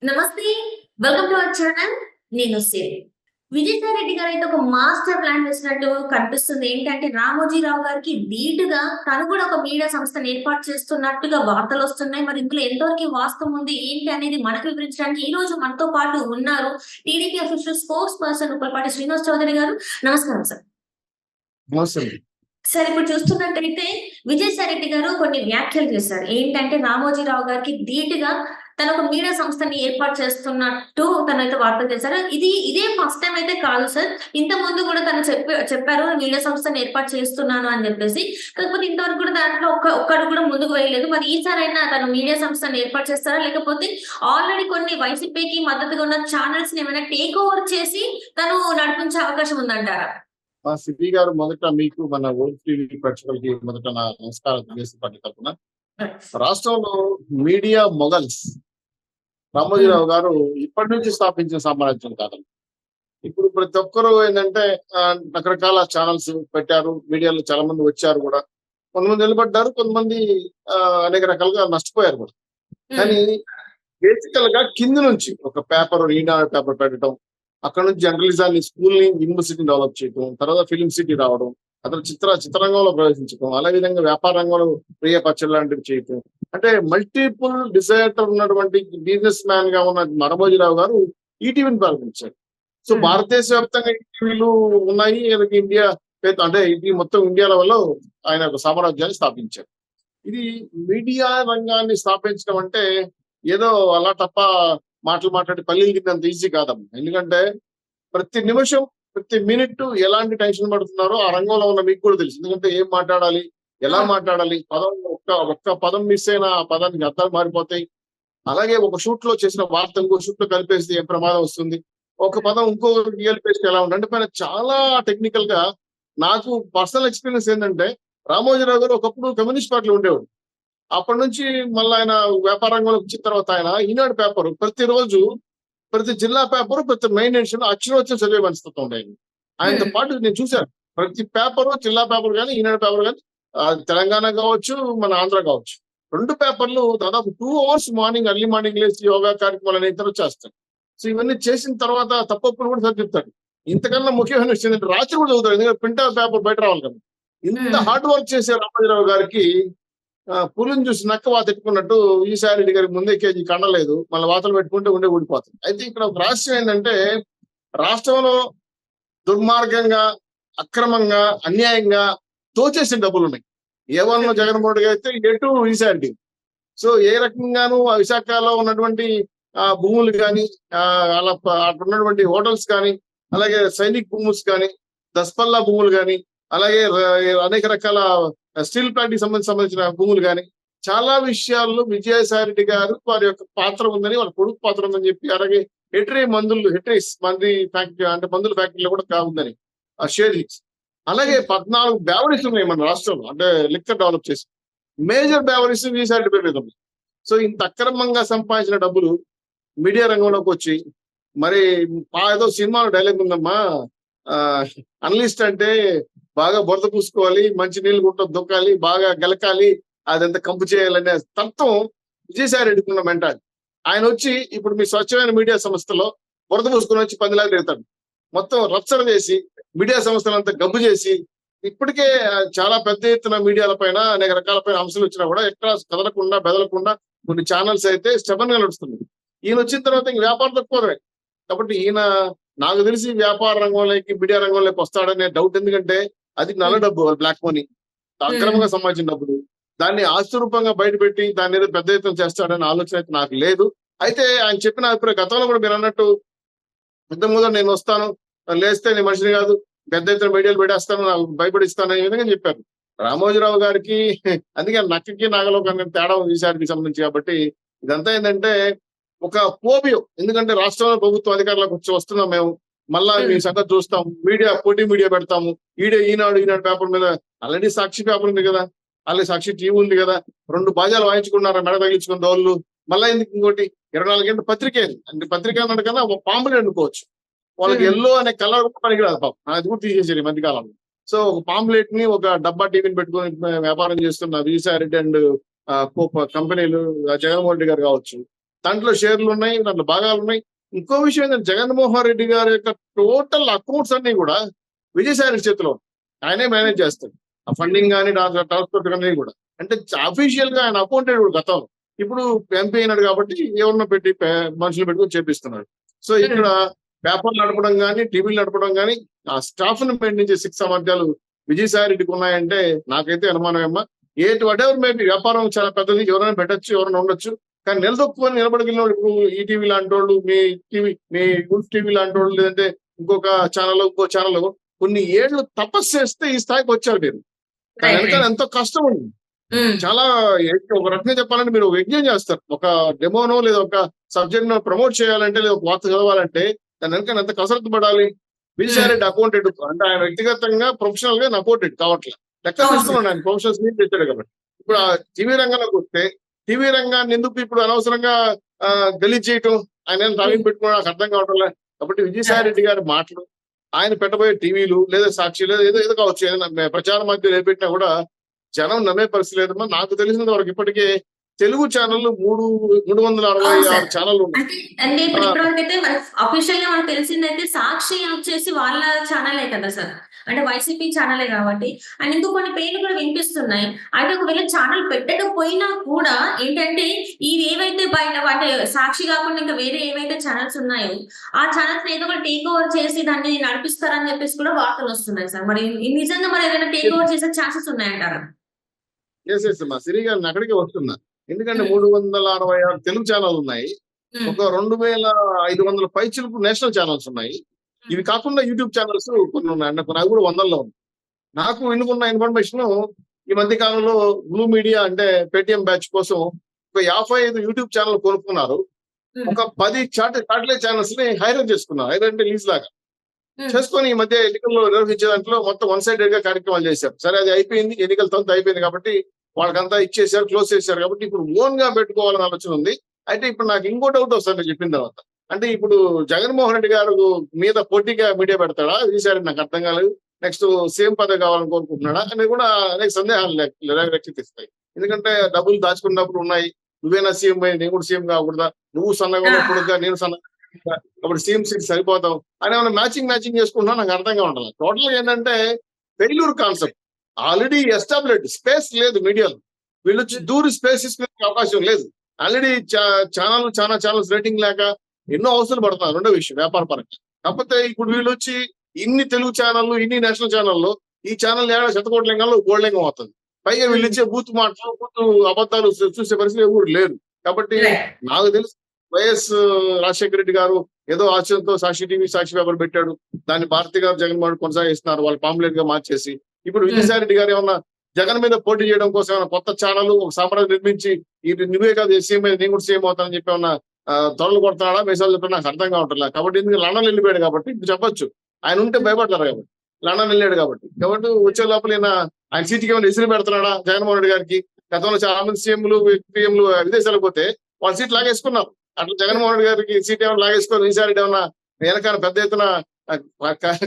నమస్తే. Welcome to our channel. నేను సిరి. విజయసాయి రెడ్డి గారైతే ఒక మాస్టర్ ప్లాన్ వేసినట్టు కనిపిస్తుంది. ఏంటంటే రామోజీరావు గారికి ధీటుగా తను కూడా ఒక మీడియా సంస్థను ఏర్పాటు చేస్తున్నట్టుగా వార్తలొస్తున్నాయి. మరి ఇందులో ఎంతవరకు వాస్తవం ఉంది, ఏంటి అనేది మనకు వివరించడానికి ఈ రోజు మనతో పాటు ఉన్నారు. TDP official spokesperson Uppalapati Srinivas Chowdary గారు. నమస్కారం సార్. నమస్తే. సార్ ఇప్పుడు చూస్తున్నట్టయితే విజయసాయి రెడ్డి గారు కొన్ని వ్యాఖ్యలు చేశారు. ఏంటంటే రామోజీరావు గారికి ధీటుగా తను ఒక మీడియా సంస్థని ఏర్పాటు చేస్తున్నట్టు తనైతే వార్తలు చేశారు. ఇదే ఫస్ట్ టైమ్ అయితే కాదు సార్. ఇంతకుముందు కూడా తను చెప్పారు మీడియా సంస్థని ఏర్పాటు చేస్తున్నాను అని చెప్పేసి. కాకపోతే ఇంతవరకు కూడా దాంట్లో ఒక్కడు కూడా ముందుకు వేయలేదు. మరి ఈసారైనా తను మీడియా సంస్థని ఏర్పాటు చేస్తారా? లేకపోతే ఆల్రెడీ కొన్ని వైసీపీకి మద్దతుగా ఉన్న ఛానల్స్ ని ఏమైనా టేక్ ఓవర్ చేసి తను నడిపించే అవకాశం ఉందంటారా? మా సిబి గారు మొదట మీకు మన ఓల్డ్ టీవీ ప్రేక్షకులకి మొదట నా నమస్కారం తెలియజేసి తరపున రాష్ట్రంలో మీడియా మొగల్స్ రామోజీరావు గారు ఇప్పటి నుంచి స్థాపించిన సామ్రాజ్యం కాదండి. ఇప్పుడు ప్రతి ఒక్కరు ఏంటంటే రకరకాల ఛానల్స్ పెట్టారు, మీడియాలో చాలా మంది వచ్చారు కూడా. కొంతమంది నిలబడ్డారు, కొంతమంది అనేక రకాలుగా నష్టపోయారు కూడా. కానీ బేసికల్ గా కింది నుంచి ఒక పేపర్, ఈనాడు పేపర్ పెట్టడం, అక్కడ నుంచి జర్నలిజాన్ని, స్కూల్ ని, యూనివర్సిటీని డెవలప్ చేయడం, తర్వాత ఫిలిం సిటీ రావడం, అతను చిత్రరంగంలో ప్రవేశించడం, అదే విధంగా వ్యాపార రంగంలో ప్రియపచ్చ లాంటివి చేయటం. అంటే మల్టిపుల్ డిజైర్ ఉన్నటువంటి బిజినెస్ మ్యాన్ గా ఉన్న రామోజీరావు గారు ఈటీవీని ప్రారంభించారు. సో భారతదేశ వ్యాప్తంగా ఈటీవీలు ఉన్నాయి. ఇండియా అంటే ఇది మొత్తం ఇండియా లెవెల్లో ఆయన ఒక సామ్రాజ్యాన్ని స్థాపించారు. ఇది మీడియా రంగాన్ని స్థాపించడం అంటే ఏదో అలా తప్ప మాటలు మాట్లాడి పల్లీలు తిన్నంత ఈజీ కాదమ్మా. ఎందుకంటే ప్రతి నిమిషం, ప్రతి మినిట్ ఎలాంటి టెన్షన్ పడుతున్నారో ఆ రంగంలో ఉన్న మీకు కూడా తెలుసు. ఎందుకంటే ఏం మాట్లాడాలి, ఎలా మాట్లాడాలి, ఒక్క పదం మిస్ అయినా ఆ పదానికి అర్థాలు మారిపోతాయి. అలాగే ఒక షూట్ లో చేసిన వార్త ఇంకో షూట్ లో కలిపేస్తే ఏం ప్రమాదం వస్తుంది, ఒక పదం ఇంకొకరికి కలిపేస్తే ఎలా ఉంటుంది అంటే పైన చాలా టెక్నికల్ గా. నాకు పర్సనల్ ఎక్స్పీరియన్స్ ఏంటంటే రామోజీరావు గారు ఒకప్పుడు కమ్యూనిస్ట్ పార్టీలో ఉండేవాడు. అప్పటి నుంచి మళ్ళీ ఆయన వ్యాపార రంగంలోకి వచ్చిన తర్వాత ఆయన ఈనాడు పేపర్ ప్రతిరోజు, ప్రతి జిల్లా పేపర్, ప్రతి మెయిన్ ఎడిషన్ అక్షరం చదివే మనస్తత్వం ఉండేది. ఆయనతో పాటు నేను చూశాను ప్రతి పేపరు, జిల్లా పేపర్ కానీ ఈనాడు పేపర్ కానీ, తెలంగాణ కావచ్చు, మన ఆంధ్ర కావచ్చు, రెండు పేపర్లు దాదాపు 2 hours మార్నింగ్, ఎర్లీ మార్నింగ్ లేచి యోగా కార్యక్రమాలు అనేది చేస్తాడు. సో ఇవన్నీ చేసిన తర్వాత తప్పప్పుడు కూడా చదివిస్తాడు. ఇంతకన్నా ముఖ్యమైన విషయం ఏంటంటే రాత్రి కూడా చదువుతాడు, ఎందుకంటే ప్రింట్ పేపర్ బయట రావాలి కదా. ఇంత హార్డ్ వర్క్ చేసే రామోజీరావు గారికి పులిని చూసి నక్క వాత పెట్టుకున్నట్టు ఈసారి రెడ్డి గారికి ముందే కేజీ కండలేదు, మళ్ళీ వాతలు పెట్టుకుంటే ఉండే ఊడిపోతుంది. అయితే ఇక్కడ ఒక రహస్యం ఏంటంటే రాష్ట్రంలో దుర్మార్గంగా, అక్రమంగా, అన్యాయంగా తోచేసిన డబ్బులు ఉన్నాయి. ఏ1 జగన్మోహన్ రెడ్డి అయితే ఏ2 ఈసారి. సో ఏ రకంగానూ ఆ విశాఖలో ఉన్నటువంటి భూములు కానీ, అలా అక్కడ ఉన్నటువంటి హోటల్స్ కానీ, అలాగే సైనిక్ భూములు కానీ, దస్పల్లా భూములు కానీ, అలాగే అనేక రకాల స్టీల్ ప్లాంట్ కి సంబంధించిన భూములు కానీ, చాలా విషయాల్లో విజయసాయి రెడ్డి గారు వారి యొక్క పాత్ర ఉందని, వాళ్ళ కొడుకు పాత్ర ఉందని చెప్పి, అలాగే హెట్రీస్ మంది ఫ్యాక్టరీ అంటే మందుల ఫ్యాక్టరీలో కూడా ఉందని ఆ షేర్. అలాగే 14 బ్యావరీస్ ఉన్నాయి మన రాష్ట్రంలో, అంటే లిక్కర్ డెవలప్ చేసి. మేజర్ బ్యావరీస్ విజయసాయి రెడ్డి పేరు మీద ఉంది. సో ఇంత అక్రమంగా సంపాదించిన డబ్బులు మీడియా రంగంలోకి వచ్చి, మరి ఏదో సినిమాలో డైలాగ్ ఉందమ్మా, అనలిస్ట్ అంటే బాగా బురద పూసుకోవాలి, మంచి నీళ్ళు గుంట దొక్కాలి, బాగా గెలకాలి, అదంతా కంపు చేయాలనే తత్వం విజయసాయి రెడ్డికి ఉన్న మెంటాలిటీ. ఆయన వచ్చి ఇప్పుడు మీ స్వచ్ఛమైన మీడియా సంస్థలో బురద పూసుకుని వచ్చి 10 తిడతాడు. మొత్తం రచ్చన చేసి మీడియా సంస్థలంతా గబ్బు చేసి, ఇప్పటికే చాలా పెద్ద ఎత్తున మీడియాల పైన అనేక రకాల పైన అంశాలు వచ్చినా కూడా ఎక్కడ కదలకుండా బెదలకుండా కొన్ని ఛానల్స్ అయితే స్టెబన్ గా నడుస్తుంది. ఈయన వచ్చిన తర్వాత ఇంక వ్యాపారం తక్కువ. కాబట్టి ఈయన నాకు తెలిసి వ్యాపార రంగంలోకి, మీడియా రంగంలోకి వస్తాడనే డౌట్. ఎందుకంటే అది నల్ల డబ్బు, బ్లాక్ మనీ, అక్రమంగా సంపాదించిన డబ్బులు. దాన్ని ఆస్తురూపంగా బయటపెట్టి దాని మీద పెద్ద ఎత్తున చేస్తాడనే ఆలోచన అయితే నాకు లేదు. అయితే ఆయన చెప్పిన అభిప్రాయం గతంలో కూడా మీరు అన్నట్టు ఇంతకుముందు నేను వస్తాను, లేస్తే నేను మనిషిని కాదు, పెద్ద ఎత్తున మీడియాలు పెట్టేస్తాను, నాకు భయపడిస్తాను అనే విధంగా చెప్పారు రామోజీరావు గారికి. అందుకే నక్కకి నాగలోకానికి తేడా ఈసారికి సంబంధించి. కాబట్టి ఇదంతా ఏంటంటే ఒక పోబియో. ఎందుకంటే రాష్ట్రంలో ప్రభుత్వ అధికారులకు వస్తున్నాం మేము, మళ్ళా మీ సంగతి చూస్తాం, పోటీ మీడియా పెడతాము, ఈనాడు పేపర్ మీద ఆల్రెడీ సాక్షి పేపర్ ఉంది కదా, అలాగే సాక్షి టీవీ ఉంది కదా, 2 బాజాలు వాయించుకున్నారా మెడ తగిలించుకున్న దోళ్ళు. మళ్ళీ ఎందుకు ఇంకోటి 24 గంటల పత్రిక అంటే పత్రిక అన్నాడు కదా, ఒక పాంప్లెట్ అనుకోవచ్చు. వాళ్ళకి ఎల్లో అనే కలర్ కూడా పనికిరాదు పాపం, అది కూడా తీసేసారు ఈ మధ్య కాలంలో. సో ఒక పాంప్లెట్ ని, ఒక డబ్బా టీవీని పెట్టుకుని వ్యాపారం చేస్తున్న విజయసాయి రెడ్డి అండ్ కంపెనీలు, జగన్మోహన్ రెడ్డి గారు కావచ్చు, దాంట్లో షేర్లు ఉన్నాయి, దాంట్లో భాగాలు ఉన్నాయి. ఇంకో విషయం ఏంటంటే జగన్మోహన్ రెడ్డి గారి యొక్క టోటల్ అకౌంట్స్ అన్ని కూడా విజయసాయి రెడ్డి చేతిలో ఉన్నాయి. ఆయనే మేనేజ్ చేస్తాడు ఆ ఫండింగ్ కానీ ట్రాన్స్పోర్ట్ కానీ కూడా. అంటే అఫీషియల్ గా ఆయన అకౌంటెడ్ గతంలో, ఇప్పుడు ఎంపీ అయినాడు కాబట్టి ఎవరినో పెట్టి మనుషులు పెట్టుకొని చేపిస్తున్నాడు. సో ఇక్కడ పేపర్లు నడపడం కానీ టీవీలు నడపడం కానీ ఆ స్టాఫ్ ను మెయింటైన్ చేసే సామర్థ్యాలు విజయసాయి రెడ్డికి ఉన్నాయంటే నాకైతే అనుమానం ఏమ్మా. వాట్ ఎవర్ మేబీ వ్యాపారం చాలా పెద్దది, ఎవరైనా పెట్టచ్చు, ఎవరైనా ఉండొచ్చు. కానీ నిలదొక్కుని నిలబడగలిగిన ఇప్పుడు ఈటీవీ లాంటి వాళ్ళు, మీ గుల్ఫ్ టీవీ లాంటి వాళ్ళు, లేదంటే ఇంకొక ఛానల్ కొన్ని ఏళ్ళు తపస్సు చేస్తే ఈ స్థాయికి వచ్చారు మీరు. దాని వెనకాల ఎంతో కష్టం ఉంది. చాలా ఒక రకంగా చెప్పాలంటే మీరు యజ్ఞం చేస్తారు. ఒక డెమోనో లేదా ఒక సబ్జెక్ట్ ప్రమోట్ చేయాలంటే లేదా ఒక వార్త చదవాలంటే దాని వెనకాల ఎంత కసరత్తు పడాలి. విజయసాయి రెడ్డి అకౌంటెడ్ అంటే ఆయన వ్యక్తిగతంగా ప్రొఫెషనల్ గా అకౌంటెడ్ కావట్లేదు. లెక్క చూస్తున్నాడు ఆయన ప్రొఫెషనల్స్ మీద తెచ్చాడు కాబట్టి. ఇప్పుడు ఆ టీవీ రంగంలోకి వస్తే టీవీ రంగాన్ని ఎందుకు ఇప్పుడు అనవసరంగా గలీజ్ చేయటం, ఆయన తాగిన పెట్టుకోవడం నాకు అర్థం కావటం లేదు. కాబట్టి విజయసాయి రెడ్డి గారి మాటలు, ఆయన పెట్టబోయే టీవీలు లేదా సాక్షి లేదా ఏదో కావచ్చు, ఏదైనా ప్రచార మాధ్యమాలు ఏపెట్టినా కూడా జనం నమ్మే పరిస్థితి లేదమ్మా. నాకు తెలిసినంత వరకు ఇప్పటికే తెలుగు ఛానళ్ళు 366 ఛానళ్ళు ఉన్నాయి. అంటే ఇప్పటికైతే అఫీషియల్ గా మనకు తెలిసిందైతే సాక్షి వచ్చేసి వాళ్ళ ఛానలే కదా సార్, అంటే వైసీపీ ఛానలే కాబట్టి. అండ్ ఇంకో కొన్ని పేర్లు కూడా వినిపిస్తున్నాయి. అయితే ఒకవేళ ఛానల్ పెట్టకపోయినా కూడా ఏంటంటే ఇవి ఏవైతే బయట అంటే సాక్షి కాకుండా ఇంకా వేరే ఏవైతే ఛానల్స్ ఉన్నాయో ఆ ఛానల్స్ ఏదో ఒక టేక్ ఓవర్ చేసి దాన్ని నడిపిస్తారని చెప్పేసి కూడా వార్తలు వస్తున్నాయి సార్. మరి నిజంగా మరి ఏదైనా టేక్ ఓవర్ చేసే ఛాన్సెస్ ఉన్నాయంటారా? మా సిరి గారిని అక్కడికే వస్తున్నా. ఎందుకంటే 366 తెలుగు ఛానల్ ఉన్నాయి, ఒక 2500 పైచిలకు నేషనల్ ఛానల్స్ ఉన్నాయి. ఇవి కాకుండా యూట్యూబ్ ఛానల్స్ కొన్ని ఉన్నాయి, అవి కూడా 100లో ఉన్నాయి. నాకు ఎన్నుకున్న ఇన్ఫర్మేషన్ ఈ మధ్య కాలంలో బ్లూ మీడియా అంటే పేటిఎం బ్యాచ్ కోసం ఒక 55 యూట్యూబ్ ఛానల్ కొనుక్కున్నారు. ఒక 10 సాటిలైట్ ఛానల్స్ ని హైర్ చేసుకున్నారు. హైర్ అంటే లీజ్ లాగా చేసుకొని ఈ మధ్య ఎన్నికల్లో నిర్వహించే దాంట్లో మొత్తం 1 సైడెడ్ గా కార్యక్రమాలు చేశారు. సరే అది అయిపోయింది, ఎన్నికల తర్వాత అయిపోయింది కాబట్టి వాళ్ళకంతా ఇచ్చేసారు, క్లోజ్ చేశారు. కాబట్టి ఇప్పుడు ఓన్ గా పెట్టుకోవాలని ఆలోచన ఉంది. అయితే ఇప్పుడు నాకు ఇంకో డౌట్ వస్తుంది చెప్పిన తర్వాత. అంటే ఇప్పుడు జగన్మోహన్ రెడ్డి గారు మీద పోటీగా మీడియా పెడతాడా విజయసాయి? నాకు అర్థం కాలేదు. నెక్స్ట్ సీఎం పదవి కావాలని కోరుకుంటున్నాడా అనేది కూడా అనేక సందేహాలు రేకెత్తిస్తాయి. ఎందుకంటే డబ్బులు దాచుకున్నప్పుడు ఉన్నాయి. నువ్వేనా సీఎం అయ్యి నేను కూడా సీఎం కాకూడదా, నువ్వు సన్నగా ఉన్నప్పుడుగా నేను సన్నగా అప్పుడు సీఎం సీట్ సరిపోతాం అని ఏమైనా మ్యాచింగ్ చేసుకుంటున్నా నాకు అర్థంగా ఉంటుంది. టోటల్ గా ఏంటంటే failure concept. Already established space లేదు మీడియాలో, వీళ్ళు వచ్చి దూరి స్పేస్ తీసుకునే అవకాశం లేదు. ఆల్రెడీ చాలా ఛానల్స్ రేటింగ్ లేక ఎన్నో అవసరాలు పడుతున్నారు. రెండో విషయం వ్యాపార పరంగా. కాకపోతే ఇప్పుడు వీళ్ళు వచ్చి ఇన్ని తెలుగు ఛానళ్ళు, ఇన్ని నేషనల్ ఛానల్లో ఈ ఛానల్ 7 లింగాల్లో గోల్డెంగం అవుతుంది. పైగా వీళ్ళు ఇచ్చే బూత్ మాటలు, బూత్ అబద్ధాలు చూసే పరిస్థితి ఎవరు లేరు. కాబట్టి నాకు తెలుసు వైఎస్ రాజశేఖర రెడ్డి గారు ఏదో ఆశయంతో సాక్షి టీవీ, సాక్షి పేపర్ పెట్టాడు. దాన్ని భారతి గారు జగన్మోహన్ కొనసాగిస్తున్నారు వాళ్ళు పాంప్లెట్ గా మార్చేసి. ఇప్పుడు విజయసాయి రెడ్డి గారు ఏమన్నా జగన్ మీద పోటీ చేయడం కోసం ఏమైనా కొత్త ఛానల్ ఒక సామ్రాజ్యం నిర్మించి నువ్వే కాదు సీఎం అయితే నేను కూడా సీఎం అవుతానని చెప్పి ఏమన్నా త్వరలు కొడతాడా మెసేజ్ చెప్పి నాకు అర్థం కావట్లేదు. కాబట్టి ఎందుకు లండన్ వెళ్ళిపోయాడు కాబట్టి ఇప్పుడు చెప్పొచ్చు, ఆయన ఉంటే భయపడతారు కాబట్టి. లండన్ వెళ్ళాడు కాబట్టి వచ్చే లోపల ఆయన సీటుకి ఏమైనా ఇసులు పెడుతున్నాడా జగన్మోహన్ రెడ్డి గారికి? గతంలో చాలా మంది సీఎంలు, పిఎంలు విదేశాలకు పోతే వాళ్ళ సీట్ లాగేసుకున్నారు. అట్లా జగన్మోహన్ రెడ్డి గారికి సీట్ ఏమైనా లాగేసుకొని విజయసాయి రెడ్డి ఏమన్నా వెనకాల పెద్ద ఎత్తున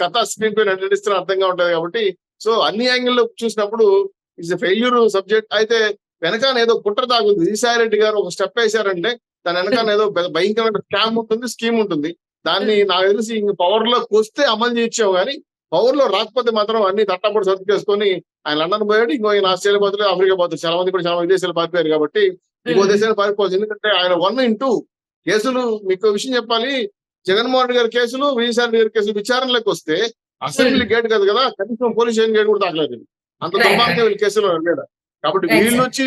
కథ స్క్రీన్ పై నటిస్తున్న అర్థంగా ఉంటది. కాబట్టి సో అన్ని యాంగిల్లో చూసినప్పుడు ఇట్స్ ఫెయిల్యూర్ సబ్జెక్ట్. అయితే వెనకాల ఏదో కుట్ర తాగుంది. విజయసాయి రెడ్డి గారు ఒక స్టెప్ వేశారంటే దాని వెనకాల ఏదో భయంకరమైన స్కామ్ ఉంటుంది, స్కీమ్ ఉంటుంది. దాన్ని నాకు తెలిసి పవర్ లోకి వస్తే అమలు చేయొచ్చావు కానీ పవర్ లో రాకపోతే మాత్రం అన్ని తట్టబడి సర్దు చేసుకొని ఆయన లండన్ పోయాడు, ఇంకో ఆయన ఆస్ట్రేలియా పోతుంది, ఆఫ్రికా పోతుంది. చాలా మంది కూడా చాలా విదేశాలు పారిపోయారు కాబట్టి ఇంకో దేశాలు పారిపోవచ్చు. ఎందుకంటే ఆయన 1 కేసులు. మీకు విషయం చెప్పాలి, జగన్మోహన్ రెడ్డి గారి కేసులు, విజయసాయి రెడ్డి గారి కేసులు విచారణలోకి వస్తే అసెంబ్లీ గేట్ కాదు కదా, కనీసం పోలీస్ స్టేషన్ గేట్ కూడా తాకలేదు. అంత దుర్మార్గం వీళ్ళ కేసులో లేదా. కాబట్టి వీళ్ళు వచ్చి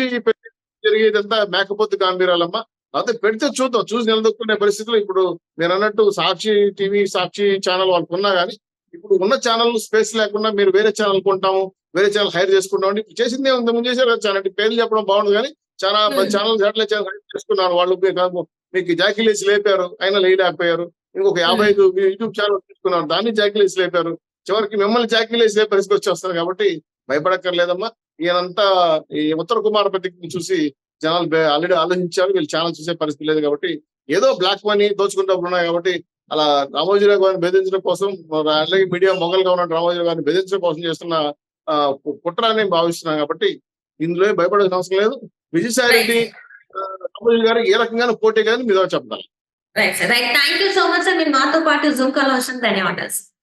జరిగేదంతా మేకపోతే గాంభీరాలమ్మా. అయితే పెడితే చూద్దాం, చూసి నిలదొక్కునే పరిస్థితులు ఇప్పుడు నేను అన్నట్టు సాక్షి టీవీ, సాక్షి ఛానల్ వాళ్ళకు ఉన్నా కానీ ఇప్పుడు ఉన్న ఛానల్ స్పేస్ లేకుండా మీరు వేరే ఛానల్ కొంటాము, వేరే ఛానల్ హైర్ చేసుకుంటాం అంటే ఇప్పుడు చేసిందే ఉంది. ముందు చేశారు కదా ఛానల్, పేర్లు చెప్పడం బాగుంది కానీ చాలా ఛానల్ సాటిలైట్ ఛానల్ హైర్ చేసుకున్నారు. వాళ్ళు మీకు జాకీలేసి లేపారు, అయినా లేకపోయారు. ఇంకొక 55 యూట్యూబ్ ఛానల్ తీసుకున్నారు, దాన్ని జాకీలేసి లేపారు. చివరికి మిమ్మల్ని జాకీలేసి లేపే పరిస్థితి వచ్చి వస్తారు. కాబట్టి భయపడక్కర్లేదమ్మా. ఈయనంతా ఈ ఉత్తర కుమార్ ప్రతిజ్ఞ చూసి జనాలు ఆల్రెడీ ఆలోచించారు, వీళ్ళు ఛానల్ చూసే పరిస్థితి లేదు. కాబట్టి ఏదో బ్లాక్ మనీ దోచుకుంటూ ఉన్నాయి. కాబట్టి అలా రామోజీరావు గారిని బెదిరించడం కోసం, అలాగే మీడియా మొగల్గా ఉన్న రామోజీరావు గారిని బెదిరించడం కోసం చేస్తున్న కుట్ర అని భావిస్తున్నాం. కాబట్టి ఇందులో భయపడాల్సిన అవసరం లేదు. విజయసాయి రెడ్డి రామోజీ గారు ఏ రకంగానూ పోటీ కాదని మీరు చెప్పగలరు. Right sir. Right. Thank you so much sir. మీరు మాతో పాటు జూమ్ కాల్ వచ్చినందుకు ధన్యవాదాలు.